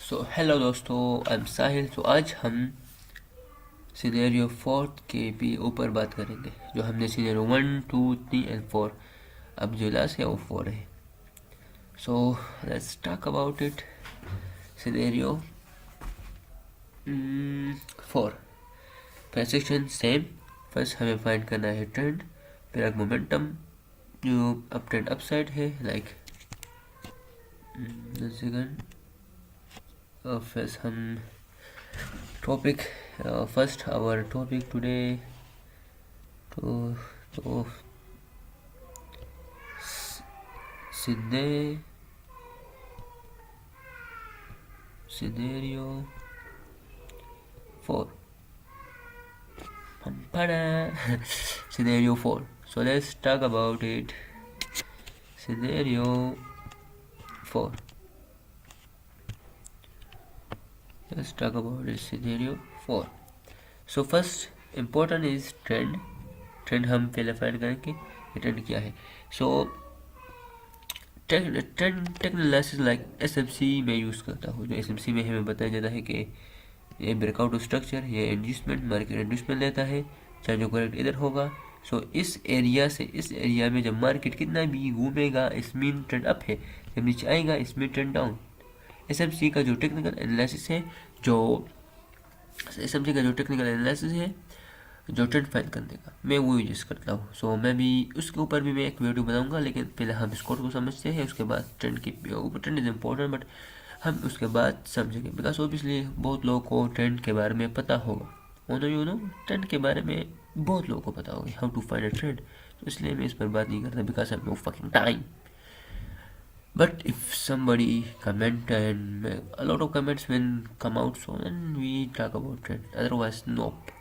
Hello दोस्तों, I am साहिल। आज हम सिनेरियो 4 के भी ऊपर बात करेंगे। जो हमने सिनेरियो 1, 2, 3 एंड 4, अब जो लास्ट है वो 4 है। Let's talk about it. Scenario 4, first section same. First हमें फाइंड करना है ट्रेंड, फिर एक मोमेंटम जो अप ट्रेंड अप साइड है, लाइक सेकंड। फर्स्ट हम topic, first hour topic today तो सिने scenario 4. Scenario 4. So let's talk about it. Scenario 4. Let's talk about it. Scenario 4. So first important is trend. Trend हम पहले find करेंगे कि trend क्या है। सो trend technology like SMC में use करता हूँ। जो एसएमसी में हमें बताया जाता है कि ये ब्रेकआउट स्ट्रक्चर, ये इंड्यूसमेंट, मार्केट इंड्यूसमेंट लेता है, चाहे जो करेक्ट इधर होगा। इस एरिया से इस एरिया में जब मार्केट कितना भी घूमेगा, इसमें ट्रेंड अप है, जब नीचे आएगा इसमें ट्रेंड डाउन। एसएमसी का जो टेक्निकल एनालिसिस है, जो ट्रेंड फाइंड करने का, मैं वो यूज़ करता हूँ। मैं भी उसके ऊपर भी मैं एक वीडियो बनाऊंगा, लेकिन पहले हम इस कोड को समझते हैं, उसके बाद ट्रेंड की ऊपर। ट्रेंड इज़ इम्पोर्टेंट, बट हम उसके बाद समझेंगे, बिकॉज ऑब्वियसली बहुत लोगों को ट्रेंड के बारे में पता होगा। ट्रेंड के बारे में बहुत लोगों को पता होगा, how to find a trend. तो इसलिए मैं इस पर बात नहीं करता, because I have no fucking time. But if somebody comment and a lot of comments will come out, so then we talk about trend. Otherwise, nope.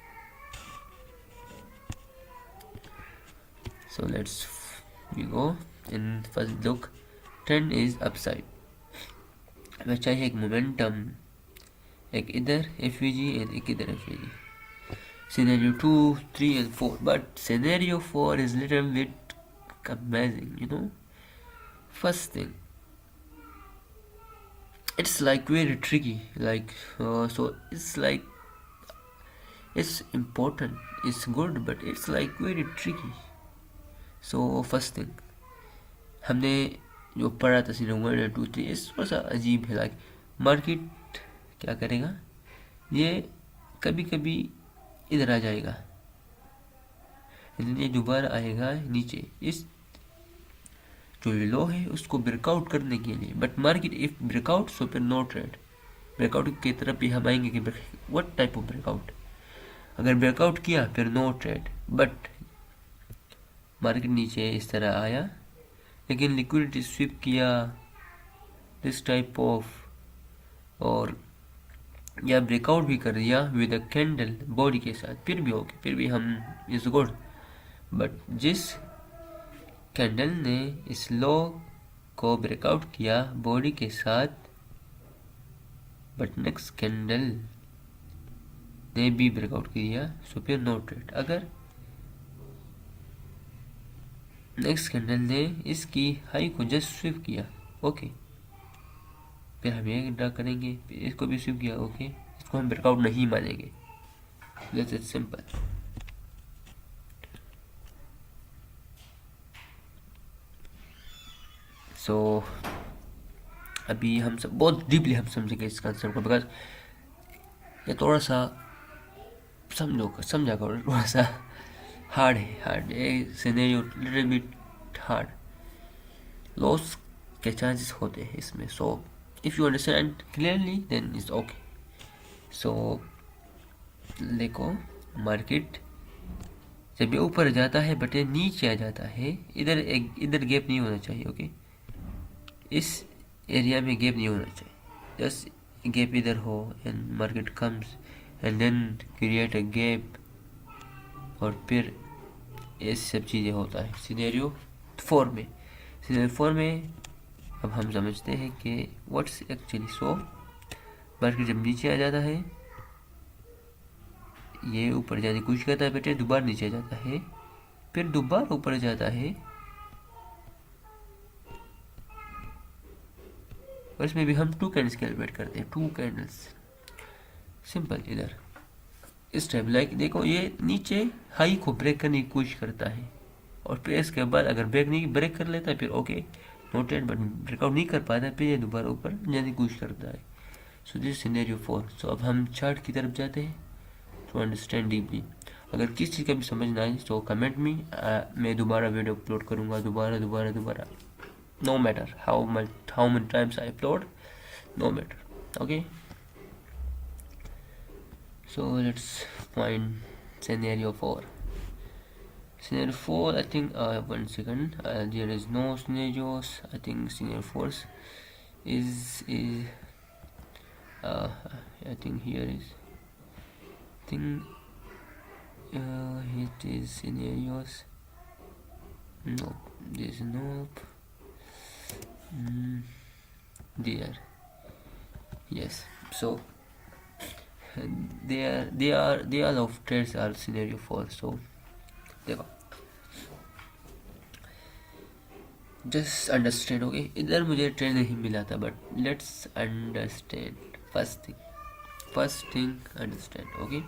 So we go in first look. Trend is upside. हमें चाहिए एक momentum, एक इधर FVG and एक इधर FVG. Scenario 2, 3 and 4. But scenario 4 is little bit amazing. First thing, it's like very tricky. It's important, it's good, but it's like very tricky. First thing हमने जो पढ़ा था सीजन 1 और 2, 3, इस थोड़ा सा अजीब है। लाइक मार्केट क्या करेगा, ये कभी कभी इधर आ जाएगा, ये दोबारा आएगा नीचे, इस जो लो है उसको ब्रेकआउट करने के लिए। बट मार्केट इफ ब्रेकआउट, सो फिर नो ट्रेड। ब्रेकआउट की तरफ भी हम आएंगे कि व्हाट टाइप ऑफ ब्रेकआउट। अगर ब्रेकआउट किया फिर नो ट्रेड। बट मार्केट नीचे इस तरह आया, लेकिन लिक्विडिटी स्विप किया दिस टाइप ऑफ, और या ब्रेकआउट भी कर दिया विद अ कैंडल बॉडी के साथ, फिर भी ओके, फिर भी हम इज गुड। बट जिस कैंडल ने इस लो को ब्रेकआउट किया बॉडी के साथ, बट नेक्स्ट कैंडल ने भी ब्रेकआउट किया, सो फिर नो ट्रेड। अगर नेक्स्ट कैंडल ने इसकी हाई को जस्ट स्विप किया, ओके, फिर हम ये ड्रा करेंगे, फिर इसको भी स्विप किया, ओके, इसको हम ब्रेकआउट नहीं मानेंगे। That's it, simple. अभी हम सब बहुत डीपली हम समझेंगे इस कंसेप्ट को, बिकॉज ये थोड़ा सा समझा करो, थोड़ा सा हार्ड है scenario, little bit hard. Loss के चांसेस होते हैं इसमें। If you understand clearly then it's okay. देखो, मार्केट जब ये ऊपर जाता है बट ये नीचे आ जाता है, इधर गैप नहीं होना चाहिए, ओके। इस एरिया में गैप नहीं होना चाहिए, जस्ट गैप इधर हो and market comes and then create a gap, और फिर ये सब चीज़ें होता है सिनेरियो 4 में। अब हम समझते हैं कि व्हाट्स एक्चुअली। मार्केट जब नीचे आ जाता है, ये ऊपर जाने की कोशिश करता है, बेटे दोबारा नीचे आ जाता है, फिर दोबारा ऊपर जाता है, और इसमें भी हम 2 कैंडल्स कैलकुलेट करते हैं, 2 कैंडल्स, सिंपल। इधर इस टाइप लाइक देखो ये नीचे हाई को ब्रेक करने की कोशिश करता है, और फिर इसके बाद अगर ब्रेक कर लेता है फिर ओके नोटेड, बट ब्रेकआउट नहीं कर पाता है, फिर ये दोबारा ऊपर जाने की कोशिश करता है। So this scenario 4। सो अब हम चार्ट की तरफ जाते हैं टू अंडरस्टैंड डीपली। अगर किस चीज़ का भी समझ ना आए तो कमेंट में, मैं दोबारा वीडियो अपलोड करूँगा, दोबारा, no matter how many times I upload, no matter. Okay, so let's find scenario 4. Scenario 4, I think, 1 second, there is no scenarios. I think scenario 4 is I think here is it is scenarios. No, there's nope. There, yes. So they are of trades are scenario 4. So देखो just understand, okay? इधर मुझे trade नहीं मिला था, but let's understand first thing understand, okay?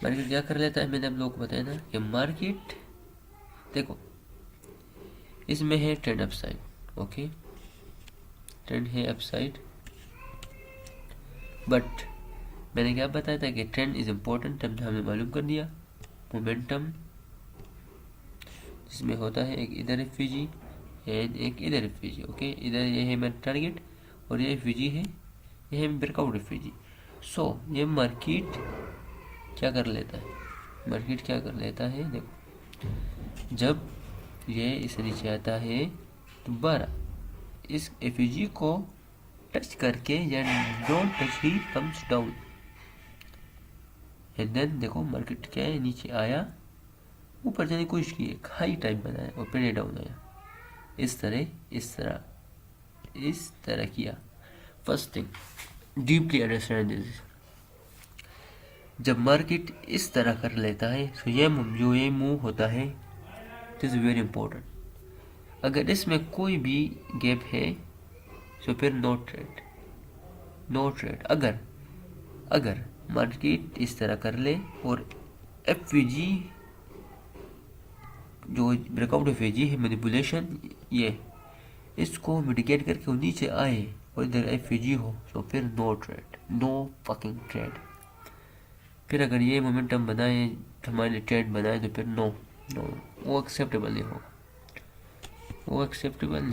Market क्या कर लेता है, मैंने आप लोगों को बताया ना कि मार्केट देखो इसमें है ट्रेंड अपसाइड, ओके? ट्रेंड है अपसाइड, बट मैंने क्या बताया था कि ट्रेंड इज इम्पोर्टेंट, तब हमने मालूम कर दिया। मोमेंटम जिसमें होता है एक इधर एफवीजी एंड एक इधर एफवीजी, ओके? इधर ये है मेरा टारगेट और ये एफवीजी है, ये है ब्रेकआउट एफवीजी। सो ये मार्केट क्या कर लेता है, देखो जब ये इस नीचे आता है दोबारा इस एफवीजी को टच करके या डोंट टच ही कम्स डाउन, एंड देन देखो मार्केट क्या है, नीचे आया, ऊपर जाने की कोशिश की, एक हाई टाइप बनाया और फिर डाउन आया, इस तरह किया। First thing deeply understand this. जब मार्केट इस तरह कर लेता है तो ये मूव होता है, दिस इज वेरी इंपॉर्टेंट। अगर इसमें कोई भी गैप है तो फिर नो ट्रेड। अगर मार्केट इस तरह कर ले और एफवीजी जो ब्रेकआउट एफवीजी है, मैनिपुलेशन, ये इसको मिटिगेट करके वो नीचे आए और इधर एफवीजी हो तो फिर नो फकिंग ट्रेड। फिर अगर ये मोमेंटम बनाए हमारे लिए ट्रेड बनाए तो फिर नो वो एक्सेप्टेबल नहीं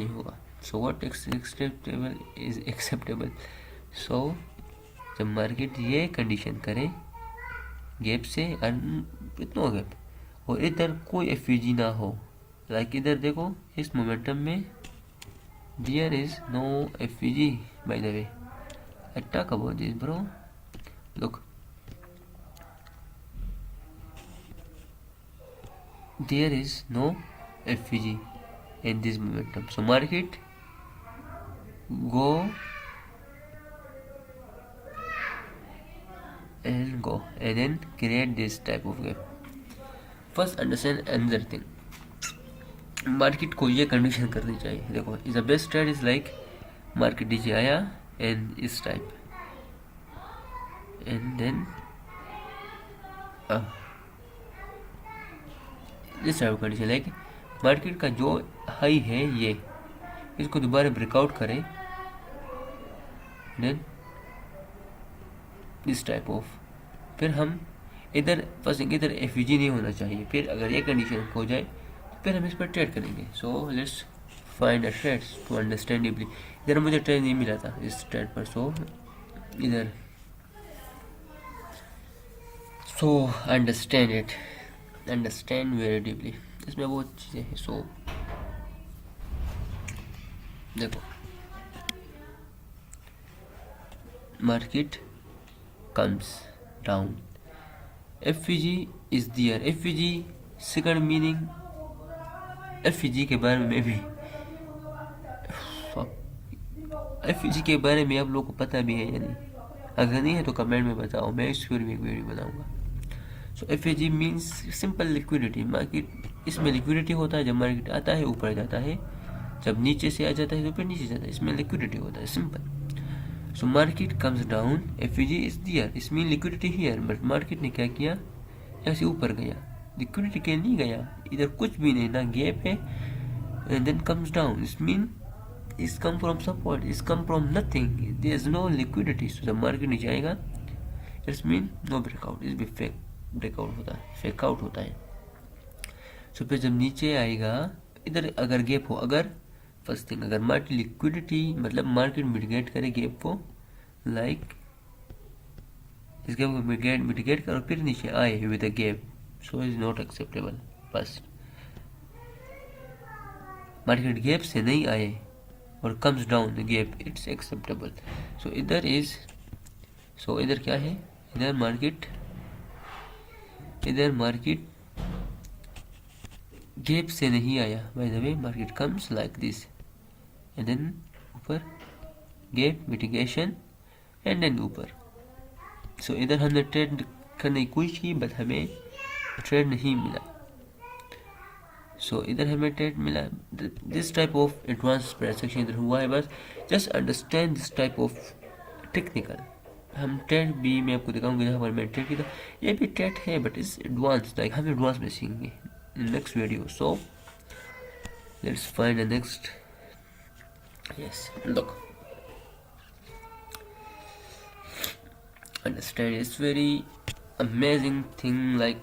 होगा। So what acceptable is acceptable. So जब मार्केट ये कंडीशन करे गैप से इतना गैप और इधर कोई एफवीजी ना हो, लाइक इधर देखो इस मोमेंटम में there is no FVG, by the way I talk about this bro, look there is no FVG in this momentum, so market go and then create this type of gap. First understand another thing, market को ये condition करनी चाहिए, देखो is the best trade is like market नीचे आया and इस type and then इस type condition, like market का जो हाई है ये, इसको दोबारा ब्रेकआउट करे, देन दिस टाइप ऑफ, फिर हम इधर एफवीजी नहीं होना चाहिए, फिर अगर ये कंडीशन हो जाए फिर हम इस पर ट्रेड करेंगे। So let's find a trades to understand deeply. इधर मुझे ट्रेड नहीं मिला था इस ट्रेड पर, सो अंडरस्टैंड वेरी डीपली, इसमें वो चीज़ें हैं। सो देखो market comes down, FVG is there, FVG second meaning, FVG के बारे में भी एफवीजी के बारे में आप लोगों को पता भी है या नहीं, अगर नहीं है तो कमेंट में बताओ, मैं इस पर भी एक वीडियो बनाऊंगा। So FVG means simple liquidity, market इसमें लिक्विडिटी होता है, जब मार्केट आता है ऊपर जाता है जब नीचे से आ जाता है तो फिर नीचे जाता है, इसमें लिक्विडिटी होता है, simple. So market comes down, FEG is there, इसमें लिक्विडिटी हियर, बट मार्केट ने क्या किया, यहाँ से ऊपर गया, लिक्विडिटी के नहीं गया, इधर कुछ भी नहीं, ना गैप है, and then comes down, is mean is come from support, is come from nothing, there is no liquidity. So जब मार्केट नीचे आएगा इट्स मीन नो ब्रेकआउट, इस भी फेक ब्रेकआउट होता है, फेक आउट होता है। सो फिर जब नीचे आएगा, इधर अगर गैप हो, अगर फर्स्ट थिंग अगर मार्केट लिक्विडिटी मतलब मार्केट मिटिगेट करे गैप को, लाइक इस गैप को मिटिगेट कर और फिर नीचे आए with a gap, so is not acceptable. First market gap से नहीं आए और comes down the gap, it's acceptable. So इधर क्या है, इधर मार्केट गैप से नहीं आया, by the way market comes like this and then ऊपर गैप मिटिगेशन एंड देन ऊपर। सो इधर हमने ट्रेड करने की कोशिश की बट हमें ट्रेड नहीं मिला। सो इधर हमें ट्रेड मिला, this type of advance price action इधर हुआ है, बस just understand this type of technical. हम ट्रेड भी मैं आपको दिखाऊंगा, जहाँ पर मैं ट्रेड की था, ये भी ट्रेड है बट इस एडवांस, लाइक हम एडवांस में सीखेंगे in next video. So let's find the next. Yes, look, understand, it's very amazing thing, like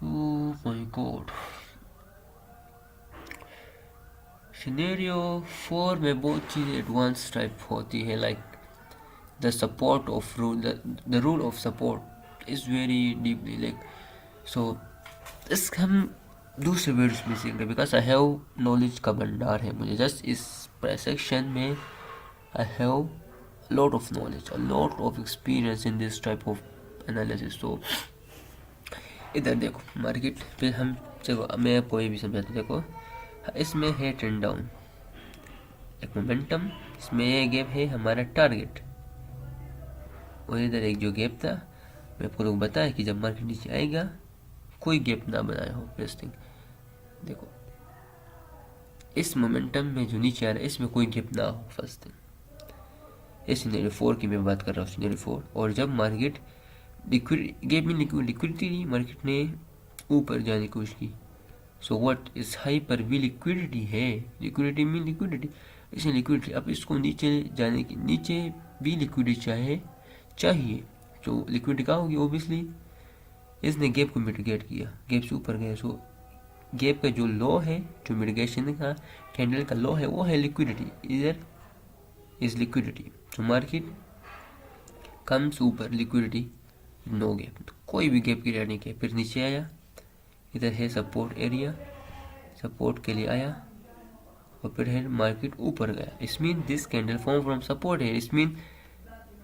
oh my god, scenario 4 में बहुत चीज़ें एडवांस टाइप होती है, like the support of rule, the rule of support is very deeply, like so इस हम दूसरे videos में सीखेंगे, बिकॉज आई हैव नॉलेज का भंडार है मुझे, जस्ट इस सेक्शन में I have lot of knowledge, a lot of experience in this type of analysis. तो इधर देखो मार्केट पे हम, देखो मैं आपको ये भी समझाता हूँ, देखो इसमें है ट्रेंड डाउन, एक मोमेंटम, इसमें ये गैप है हमारा टारगेट, और इधर एक जो गैप था मैं आपको लोग बताया कि जब मार्केट नीचे आएगा कोई गैप ना बनाया हो, फर्स्ट थिंग देखो इस मोमेंटम में जो नीचे आ रहा है इसमें कोई गैप ना हो, फर्स्ट थिंग। इस सिनेरियो 4 की मैं बात कर रहा हूँ, सिनेरियो 4। और जब मार्केट गैप में लिक्विडिटी नहीं, मार्केट ने ऊपर जाने की कोशिश की, सो व्हाट इस हाई पर भी लिक्विडिटी है, लिक्विडिटी में लिक्विडिटी, इसमें लिक्विडिटी, अब इसको नीचे जाने की, नीचे भी लिक्विडिटी चाहिए, तो लिक्विडिटी कहाँ होगी, ओबियसली इसने गैप को मिटिगेट किया, गैप से ऊपर गया। सो गैप का जो लॉ है, जो मिटिगेशन का कैंडल का लॉ है, वो है लिक्विडिटी, इधर is liquidity. So market comes ऊपर, लिक्विडिटी नो गैप, तो कोई भी गैप क्रिएट नहीं किया, फिर नीचे आया, इधर है सपोर्ट एरिया, सपोर्ट के लिए आया और फिर है मार्केट ऊपर गया, is mean this candle form from support है, इस मीन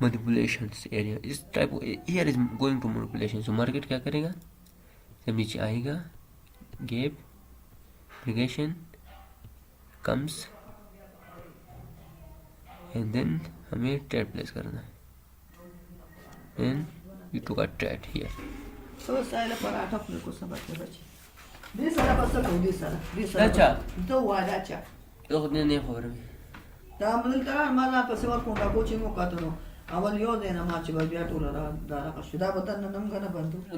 manipulations area, इस type here is going to manipulation। so market क्या करेगा, जब नीचे आएगा gap mitigation comes and then हमें ट्रेड प्लेस करना है, then you took a trade here। So saya para atak ko sa bache. Di sara basta ko di sara. अच्छा तो वाला चा. तो खुद नहीं खबर में तामल तरा मला पसे वर कोंडा कोचिंग को कातो अवल यो देना माच बिया टोला दारा का शुदा बतन नम गना बंदू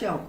चाओ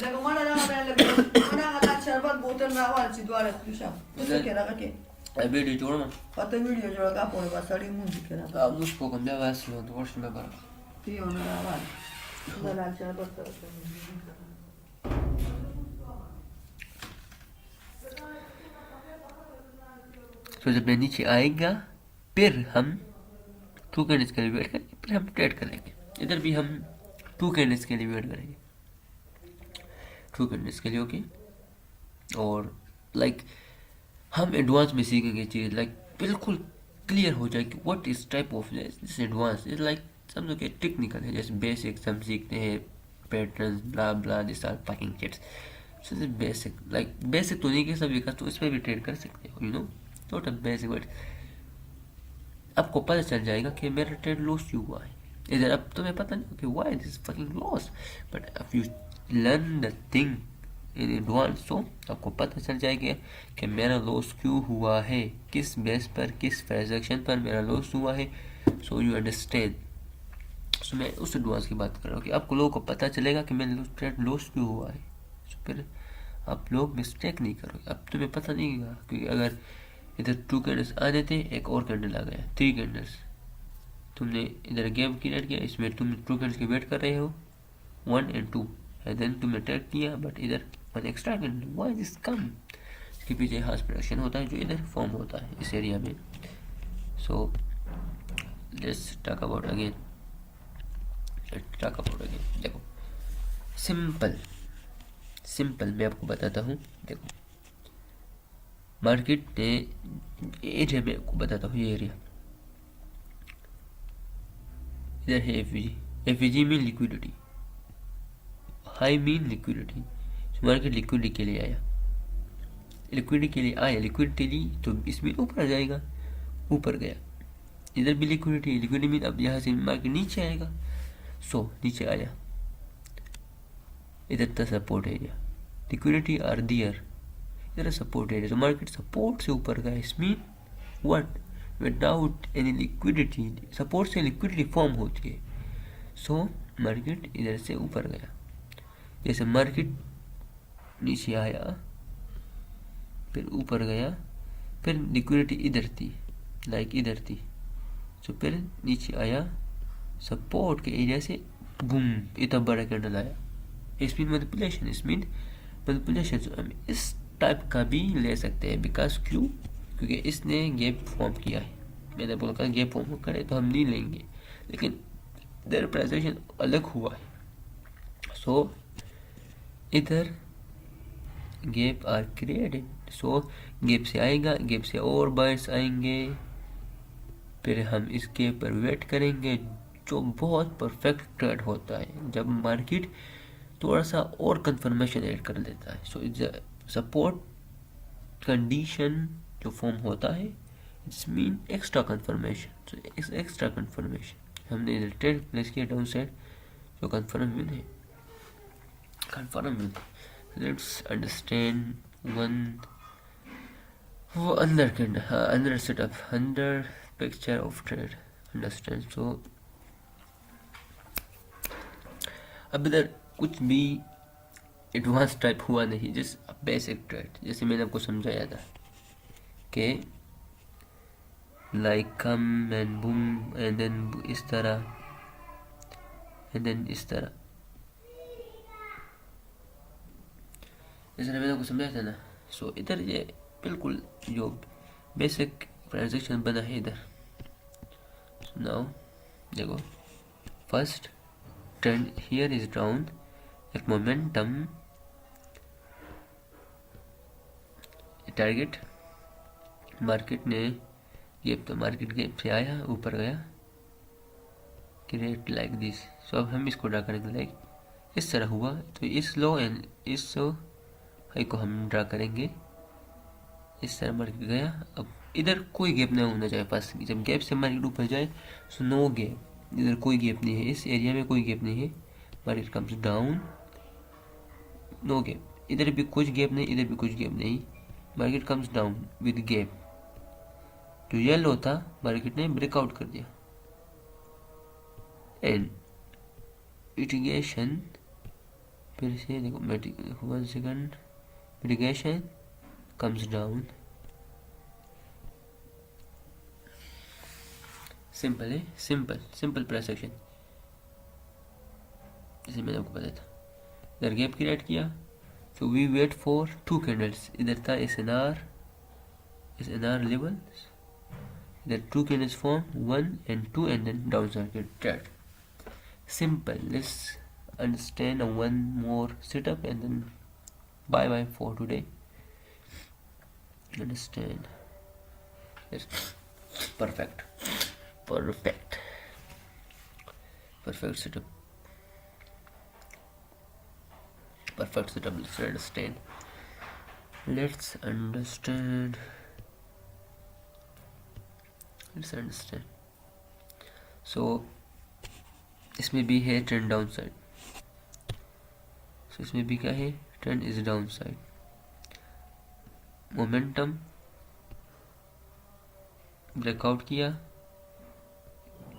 लगा मला ना मला आता शरबत बोतल ना वाची द्वारा तुषा तुझे केला का के वीडियो जोड़ना पता वीडियो जोड़ा का पोए बसड़ी मुंजी केला अब उसको कंदे वास लो तो वर्ष में बरा ती होना वाला ना लाल शरबत कर तो जब नीचे आएगा फिर हम 2 कैंडल्स के लिए वेट करेंगे, फिर हम ट्रेड करेंगे। इधर भी हम 2 कैंडल्स के लिए वेट करेंगे, 2 कैंडल्स के लिए, ओके। और लाइक हम एडवांस में सीखेंगे चीज़, लाइक बिल्कुल क्लियर हो जाए कि what is type of this advance is, like समझो कि टेक्निकल है, जैसे बेसिक्स हम सीखते हैं, patterns blah blah, this are fucking kids. So this basic, like basic तो नहीं कह सकते, तो इस पर भी ट्रेड कर सकते हो, you know, not a basic but आपको पता चल जाएगा कि मेरा ट्रेड लॉस क्यों हुआ है। इधर अब तुम्हें पता नहीं कि why this fucking loss, but if you learn the thing in advance, तो आपको पता चल जाएगा कि मेरा लॉस क्यों हुआ है, किस बेस पर, किस ट्रांजेक्शन पर मेरा लॉस हुआ है। So you understand. सो मैं उस एडवांस की बात कर रहा हूँ कि आपको लोगों को पता चलेगा कि मेरा ट्रेड लॉस क्यों हुआ है। सो फिर आप लोग मिस्टेक नहीं करोगे। अब तुम्हें पता नहीं होगा, क्योंकि अगर इधर 2 कैंडल्स आने थे, एक और कैंडल आ गया, 3 कैंडल्स, तुमने इधर गेम क्रिएट किया, इसमें तुम 2 कैंडल्स की वेट कर रहे हो, 1 and 2, एंड देन तुमने ट्रेड किया, बट इधर 1 extra candle, why this come. इसके पीछे हार्स प्रोडक्शन होता है जो इधर फॉर्म होता है इस एरिया में। So let's talk about again, देखो सिंपल मैं आपको बताता हूँ। देखो मार्केट ने एरिया में आपको बताता हूँ, ये एरिया इधर है एफवीजी में liquidity, high mean liquidity. Market liquidity के लिए आया, लिक्विडिटी ली तो इसमें ऊपर आ जाएगा, ऊपर गया, इधर भी लिक्विडिटी मीन अब यहाँ से मार्केट नीचे आएगा। सो नीचे आया, इधर था सपोर्ट एरिया, लिक्विडिटी आर दियर, इधर सपोर्ट एरिया, तो मार्केट सपोर्ट से ऊपर गया। Is mean what, without any liquidity, support से लिक्विडिटी फॉर्म होती है। सो मार्केट इधर से ऊपर गया, जैसे मार्केट नीचे आया फिर ऊपर गया, फिर लिक्विडिटी इधर थी, लाइक इधर थी, तो फिर नीचे आया, सपोर्ट के एरिया से बूम इतना बड़ा कैंडल आया। इसमें मैनिपुलेशन हम इस टाइप का भी ले सकते हैं, बिकॉज क्योंकि इसने गैप फॉर्म किया है। मैंने बोला गैप फॉर्म करे तो हम नहीं लेंगे, लेकिन इधर प्रेजेंटेशन अलग हुआ है। सो इधर gap are created, so gap से आएगा, गैप से और बायर्स आएंगे, फिर हम इस गैप पर वेट करेंगे, जो बहुत परफेक्ट ट्रेड होता है जब मार्केट थोड़ा सा और कंफर्मेशन ऐड कर लेता है। सो इट्स सपोर्ट कंडीशन जो फॉर्म होता है, इट्स मीन एक्स्ट्रा कंफर्मेशन। सो इस एक्स्ट्रा कंफर्मेशन हमने इधर ट्रेड प्लेस किया डाउन साइड, जो कंफर्म है। लेट्स अंडरस्टैंड वन वो अंदर सेटअप, अंदर पिक्चर ऑफ ट्रेड अंडरस्टैंड। सो अब इधर कुछ भी एडवांस टाइप हुआ नहीं, जस्ट बेसिक ट्रेड, जैसे मैंने आपको समझाया था कि like come and boom and then इस तरह एंड देन इस तरह, जैसे मैंने आपको समझाया था ना। सो इधर ये बिल्कुल जो बेसिक ट्रांजेक्शन बना है इधर। नाउ देखो first trend here is down, एक मोमेंटम टारगेट, मार्केट ने गैप, तो मार्केट गैप से आया, ऊपर गया, क्रिएट लाइक दिस। सो अब हम इसको ड्रा करेंगे लाइक इस तरह हुआ, तो इस लो एंड इस हाई को हम ड्रा करेंगे, इस तरह मार्केट गया। अब इधर कोई गैप नहीं होना चाहिए पास, जब गैप से मार्केट ऊपर जाए सो नो गैप, इधर कोई गैप नहीं है, इस एरिया में कोई गैप नहीं है, market comes down, no gap, इधर भी कुछ गैप नहीं, इधर भी कुछ गैप नहीं, market comes down with gap. जो येलो था मार्केट ने ब्रेकआउट कर दिया, एंड मिटिगेशन, फिर से देखो 1 second, mitigation comes down, simple है, सिंपल प्रेसेक्शन, जैसे मैंने आपको बताया था। इधर गैप क्रिएट किया, तो वी वेट फॉर 2 कैंडल्स, इधर था SNR लेवल, इधर 2 candles form, 1 and 2 and then down circuit trade. Simple. Let's understand one more setup and then bye for today. Understand? Yes. Perfect setup. Let's understand let's understand. So इसमें भी है trend down side, सो इसमें भी क्या है, trend is down side. Momentum breakout किया,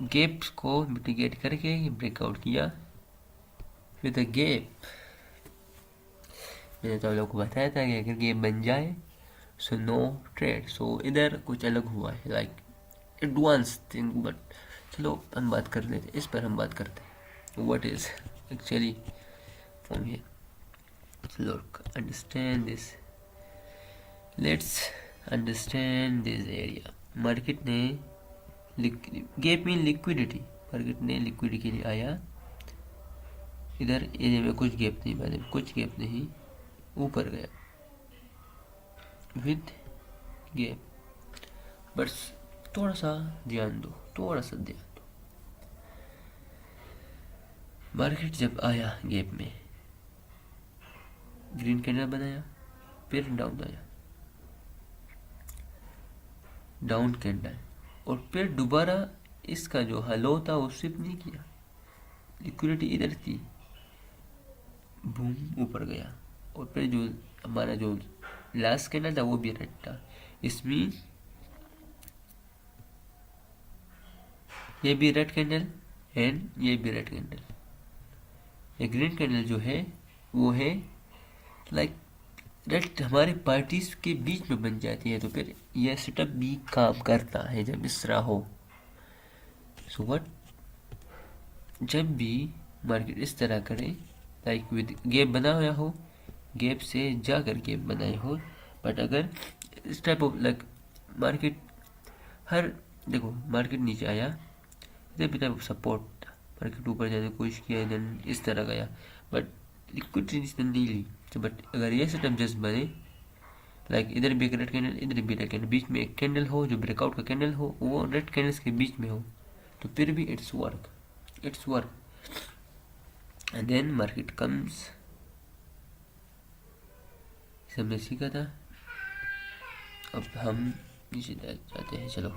gaps को mitigate करके ब्रेकआउट किया विद अ गैप। मैंने तो आप लोग को बताया था कि अगर गैप बन जाए सो नो ट्रेड। सो इधर कुछ अलग हुआ है, लाइक एडवांस थिंग, बट चलो हम बात कर लेते, इस पर हम बात करते हैं what is actually from here. Look, understand this, let's understand this area. Market ने गैप मीन लिक्विडिटी, मार्केट ने लिक्विडिटी के लिए आया। इधर एरिया में कुछ गैप नहीं बने, कुछ गैप नहीं, ऊपर गया विद गैप। बस थोड़ा सा ध्यान दो, थोड़ा सा ध्यान दो। मार्केट जब आया गैप में, ग्रीन कैंडल बनाया, फिर डाउन आया, डाउन कैंडल, और फिर दोबारा इसका जो हलो था वो स्विप नहीं किया, लिक्विडिटी इधर थी, बूम ऊपर गया, और फिर जो हमारा जो लास्ट कैंडल था वो भी रेड था। इसमें ये भी रेड कैंडल एंड ये भी रेड कैंडल। ये ग्रीन कैंडल जो है वो है लाइक रेड हमारे पार्टीज के बीच में बन जाती है, तो फिर यह सेटअप भी काम करता है जब इस तरह हो। सो व्हाट, जब भी मार्केट इस तरह करे, लाइक विद गैप बना हुआ हो, गैप से जाकर गैप बनाए हो, बट अगर इस टाइप ऑफ लाइक मार्केट हर देखो, मार्केट नीचे आया, इधर भी टाइप ऑफ सपोर्ट था, मार्केट ऊपर जाने की कोशिश किया, देन इस तरह गया, बट लिक्विडिटी नहीं ली। तो बट अगर ये सेटअप जस्ट बने, लाइक इधर भी एक रेड कैंडल, इधर भी रेड कैंडल, बीच में एक कैंडल हो जो ब्रेकआउट का कैंडल हो, वो रेड कैंडल्स के बीच में हो, तो फिर भी it's work, it's work. And then market comes, हमने सीखा था। अब हम नीचे जाते हैं, चलो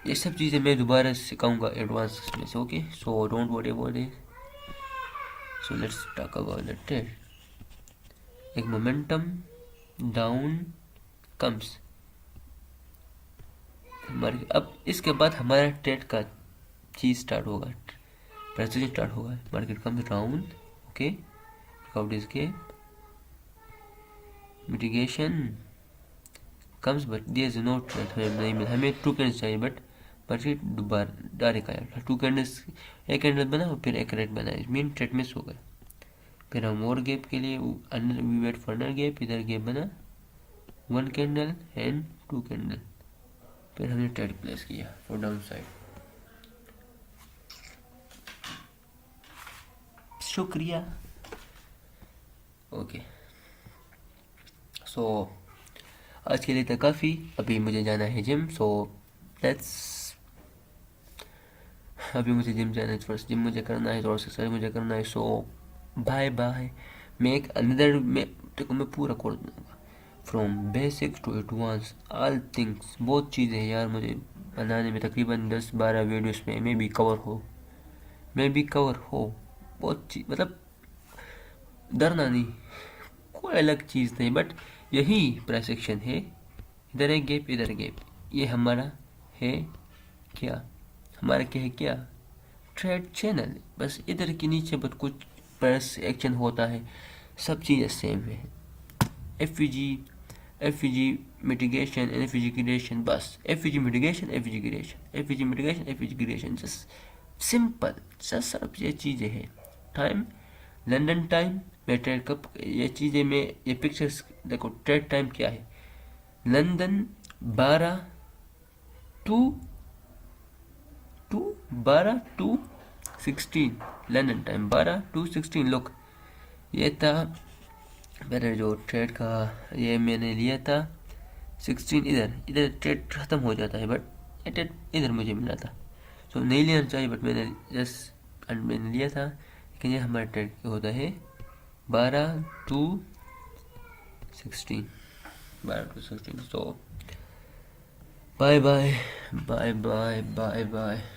ये सब चीज़ें मैं दोबारा सिखाऊंगा एडवांस में से, okay. So don't worry about it, so let's talk about the trade. एक मोमेंटम डाउन कम्स हमारे, अब इसके बाद हमारा ट्रेड का चीज स्टार्ट होगा, प्रोसेसिंग स्टार्ट होगा। Market comes down, okay, breakout is के mitigation comes, but there is no trade, हमें नहीं मिला, हमें 2 कैंडल्स चाहिए, बट मार्केट दोबारा डायरेक्ट आया, 2 कैंडल्स, एक कैंडल बना और फिर एक रेड बना, मीन ट्रेड मिस हो गया। फिर हम और गैप के लिए we wait for another gap, इधर गैप बना, 1 कैंडल एंड 2 कैंडल, फिर हमने ट्रेड प्लेस किया फॉर डाउन साइड। शुक्रिया, ओके। सो आज के लिए तो काफ़ी, अभी मुझे जाना है जिम, सो लेट्स, अभी मुझे जिम जाना है, फर्स्ट जिम मुझे करना है, थोड़ा एक्सरसाइज मुझे करना है, सो बाय बाय। मैं एक अनदर में देखो मैं पूरा कोर्स दूंगा, from basics to advance all things, बहुत चीज़ें हैं यार मुझे बनाने में, तकरीबन 10-12 वीडियोस में मैं भी कवर हो, बहुत चीज, मतलब डरना नहीं, कोई अलग चीज़ नहीं, बट यही प्रशिक्षण है, इधर एक गैप, इधर गैप, ये हमारा है क्या, हमारा क्या है, क्या ट्रेड चैनल, बस इधर के नीचे बस कुछ प्रेस एक्शन होता है, सब चीज़ें सेम है। FVG mitigation and FVG creation, बस FVG mitigation, FVG creation, FVG mitigation, FVG creation, just simple, just सब ये चीज़ें हैं। टाइम, लंदन टाइम में ट्रेड कप, ये चीज़ें में ये पिक्चर्स देखो, ट्रेड टाइम क्या है, London 12 to 16, London time 12 to 16। लोग ये था मेरे जो ट्रेड का, ये मैंने लिया था 16, इधर ट्रेड ख़त्म हो जाता है, बट ट्रेड इधर मुझे मिला था, सो नहीं लेना चाहिए, बट मैंने लिया था, लेकिन ये हमारा ट्रेड होता है 12 to 16, 12 to 16। So bye bye bye bye bye bye.